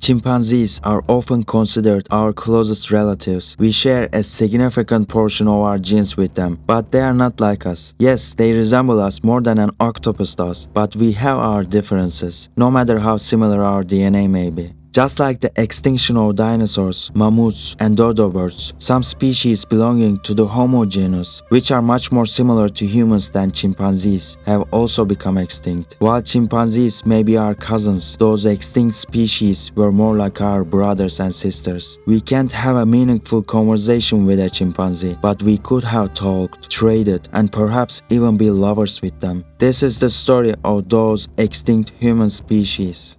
Chimpanzees are often considered our closest relatives. We share a significant portion of our genes with them, but they are not like us. Yes, they resemble us more than an octopus does, but we have our differences, no matter how similar our DNA may be. Just like the extinction of dinosaurs, mammoths, and dodo birds, some species belonging to the Homo genus, which are much more similar to humans than chimpanzees, have also become extinct. While chimpanzees may be our cousins, those extinct species were more like our brothers and sisters. We can't have a meaningful conversation with a chimpanzee, but we could have talked, traded, and perhaps even be lovers with them. This is the story of those extinct human species.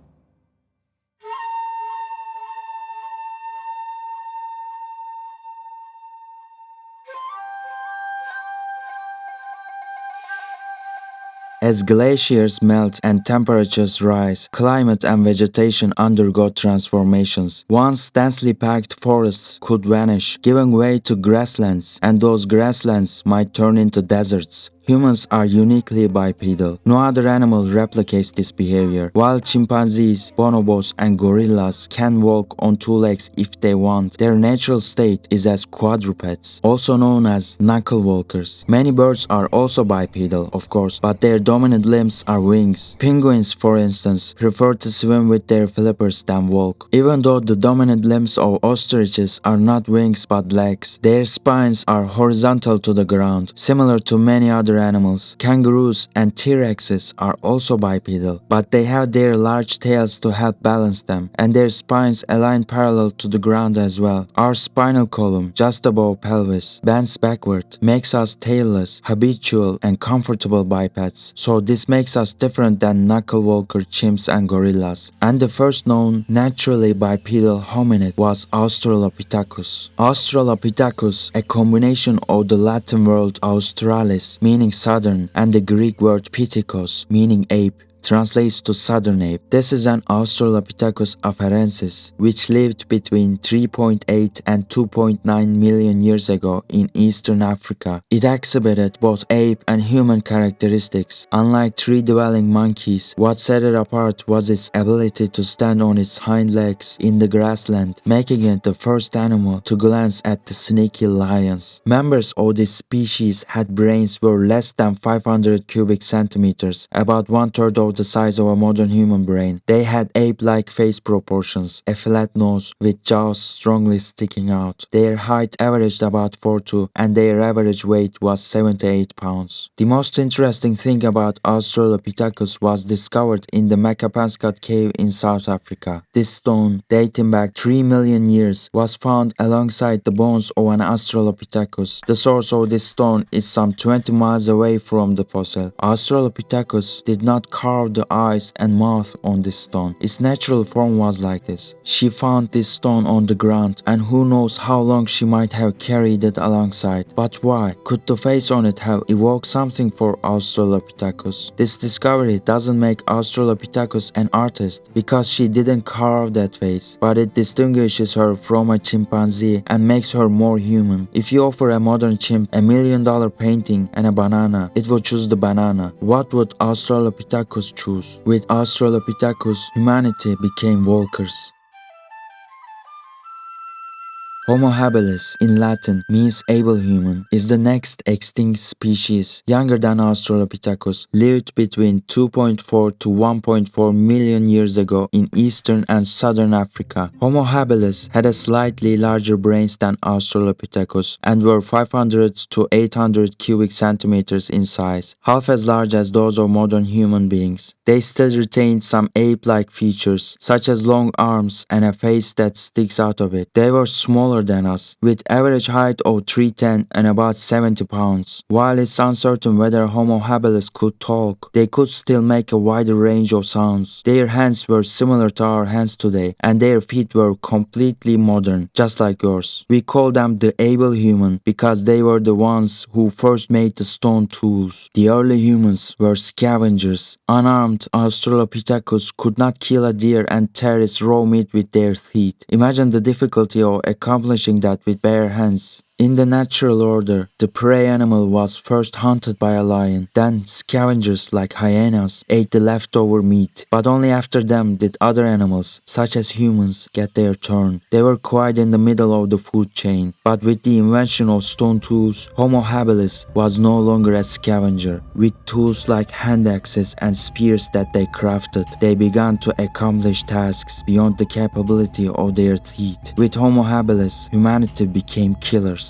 As glaciers melt and temperatures rise, climate and vegetation undergo transformations. Once densely packed forests could vanish, giving way to grasslands, and those grasslands might turn into deserts. Humans are uniquely bipedal. No other animal replicates this behavior. While chimpanzees, bonobos, and gorillas can walk on two legs if they want, their natural state is as quadrupeds, also known as knuckle walkers. Many birds are also bipedal, of course, but their dominant limbs are wings. Penguins, for instance, prefer to swim with their flippers than walk. Even though the dominant limbs of ostriches are not wings but legs, their spines are horizontal to the ground, similar to many other animals. Kangaroos and T-Rexes are also bipedal, but they have their large tails to help balance them, and their spines align parallel to the ground as well. Our spinal column, just above pelvis, bends backward, makes us tailless, habitual, and comfortable bipeds, so this makes us different than knuckle-walker chimps and gorillas. And the first known naturally bipedal hominid was Australopithecus. Australopithecus, a combination of the Latin word Australis, meaning southern, and the Greek word Pithekos, meaning ape, translates to southern ape. This is an Australopithecus afarensis, which lived between 3.8 and 2.9 million years ago in eastern Africa. It exhibited both ape and human characteristics. Unlike tree-dwelling monkeys, what set it apart was its ability to stand on its hind legs in the grassland, making it the first animal to glance at the sneaky lions. Members of this species had brains were less than 500 cubic centimeters, about one-third of the size of a modern human brain. They had ape-like face proportions, a flat nose with jaws strongly sticking out. Their height averaged about 4'2", and their average weight was 78 pounds. The most interesting thing about Australopithecus was discovered in the Makapansgat cave in South Africa. This stone, dating back 3 million years, was found alongside the bones of an Australopithecus. The source of this stone is some 20 miles away from the fossil. Australopithecus did not carve the eyes and mouth on this stone. Its natural form was like this. She found this stone on the ground, and who knows how long she might have carried it alongside. But why? Could the face on it have evoked something for Australopithecus? This discovery doesn't make Australopithecus an artist, because she didn't carve that face, but it distinguishes her from a chimpanzee and makes her more human. If you offer a modern chimp $1 million painting and a banana, it will choose the banana. What would Australopithecus choose? With Australopithecus, humanity became walkers. Homo habilis, in Latin, means able human, is the next extinct species, younger than Australopithecus, lived between 2.4 to 1.4 million years ago in eastern and southern Africa. Homo habilis had a slightly larger brains than Australopithecus and were 500 to 800 cubic centimeters in size, half as large as those of modern human beings. They still retained some ape-like features, such as long arms and a face that sticks out of it. They were smaller than us, with average height of 3'10" and about 70 pounds. While it's uncertain whether Homo habilis could talk, they could still make a wider range of sounds. Their hands were similar to our hands today, and their feet were completely modern, just like yours. We call them the able human because they were the ones who first made the stone tools. The early humans were scavengers. Unarmed, Australopithecus could not kill a deer and tear its raw meat with their teeth. Imagine the difficulty of accomplishing that with bare hands. In the natural order, the prey animal was first hunted by a lion, then scavengers like hyenas ate the leftover meat, but only after them did other animals, such as humans, get their turn. They were quite in the middle of the food chain, but with the invention of stone tools, Homo habilis was no longer a scavenger. With tools like hand axes and spears that they crafted, they began to accomplish tasks beyond the capability of their teeth. With Homo habilis, humanity became killers.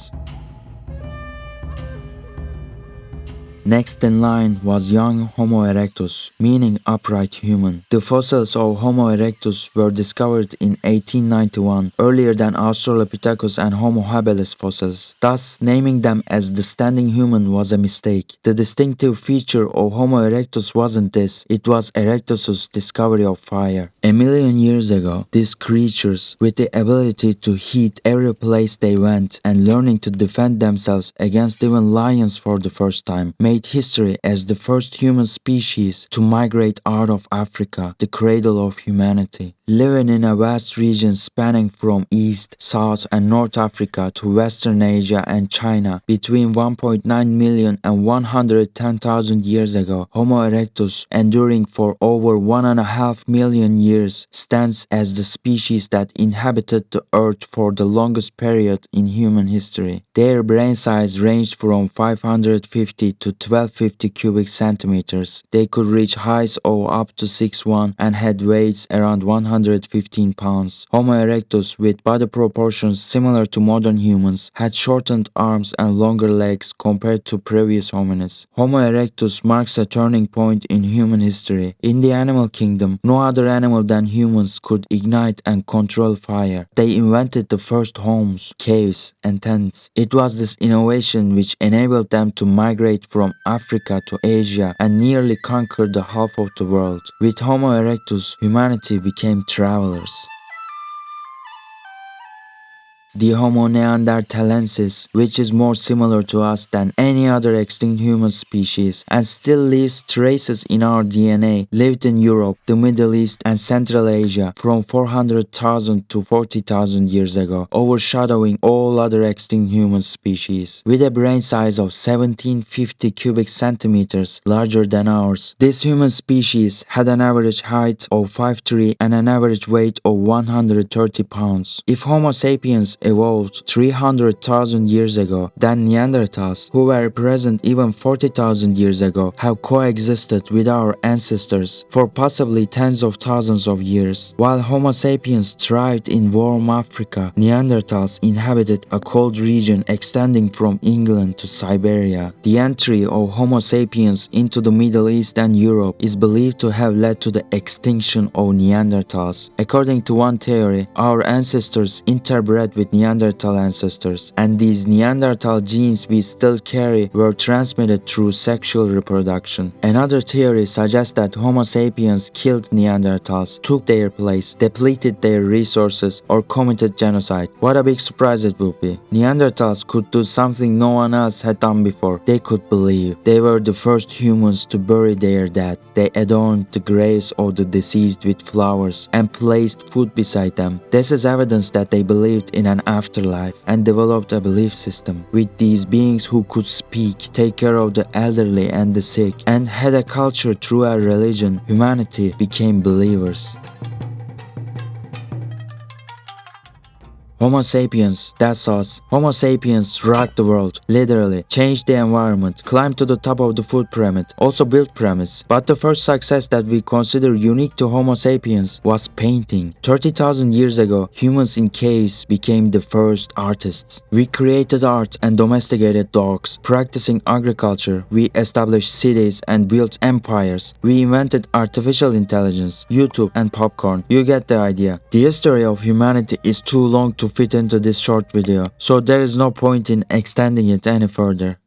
Next in line was young Homo erectus, meaning upright human. The fossils of Homo erectus were discovered in 1891, earlier than Australopithecus and Homo habilis fossils. Thus, naming them as the standing human was a mistake. The distinctive feature of Homo erectus wasn't this, it was Erectus's discovery of fire. A million years ago, these creatures, with the ability to heat every place they went and learning to defend themselves against even lions for the first time, made history as the first human species to migrate out of Africa, the cradle of humanity. Living in a vast region spanning from East, South and North Africa to Western Asia and China between 1.9 million and 110,000 years ago, Homo erectus, enduring for over 1.5 million years, stands as the species that inhabited the Earth for the longest period in human history. Their brain size ranged from 550 to 1250 cubic centimeters. They could reach heights of up to 6'1" and had weights around 115 pounds. Homo erectus, with body proportions similar to modern humans, had shortened arms and longer legs compared to previous hominids. Homo erectus marks a turning point in human history. In the animal kingdom, no other animal than humans could ignite and control fire. They invented the first homes, caves, and tents. It was this innovation which enabled them to migrate from Africa to Asia and nearly conquer the half of the world. With Homo erectus, humanity became travelers. The Homo neanderthalensis, which is more similar to us than any other extinct human species and still leaves traces in our DNA, lived in Europe, the Middle East and Central Asia from 400,000 to 40,000 years ago, overshadowing all other extinct human species. With a brain size of 1750 cubic centimeters, larger than ours, this human species had an average height of 5'3" and an average weight of 130 pounds. If Homo sapiens evolved 300,000 years ago, then Neanderthals, who were present even 40,000 years ago, have coexisted with our ancestors for possibly tens of thousands of years. While Homo sapiens thrived in warm Africa, Neanderthals inhabited a cold region extending from England to Siberia. The entry of Homo sapiens into the Middle East and Europe is believed to have led to the extinction of Neanderthals. According to one theory, our ancestors interbred with Neanderthal ancestors, and these Neanderthal genes we still carry were transmitted through sexual reproduction. Another theory suggests that Homo sapiens killed Neanderthals, took their place, depleted their resources, or committed genocide. What a big surprise it would be. Neanderthals could do something no one else had done before. They could believe. They were the first humans to bury their dead. They adorned the graves of the deceased with flowers and placed food beside them. This is evidence that they believed in an afterlife and developed a belief system with these beings who could speak, take care of the elderly and the sick, and had a culture through a religion. Humanity became believers. Homo sapiens, that's us. Homo sapiens rocked the world, literally, changed the environment, climbed to the top of the food pyramid, also built pyramids. But the first success that we consider unique to Homo sapiens was painting. 30,000 years ago, humans in caves became the first artists. We created art and domesticated dogs. Practicing agriculture, we established cities and built empires. We invented artificial intelligence, YouTube and popcorn. You get the idea. The history of humanity is too long to fit into this short video, so there is no point in extending it any further.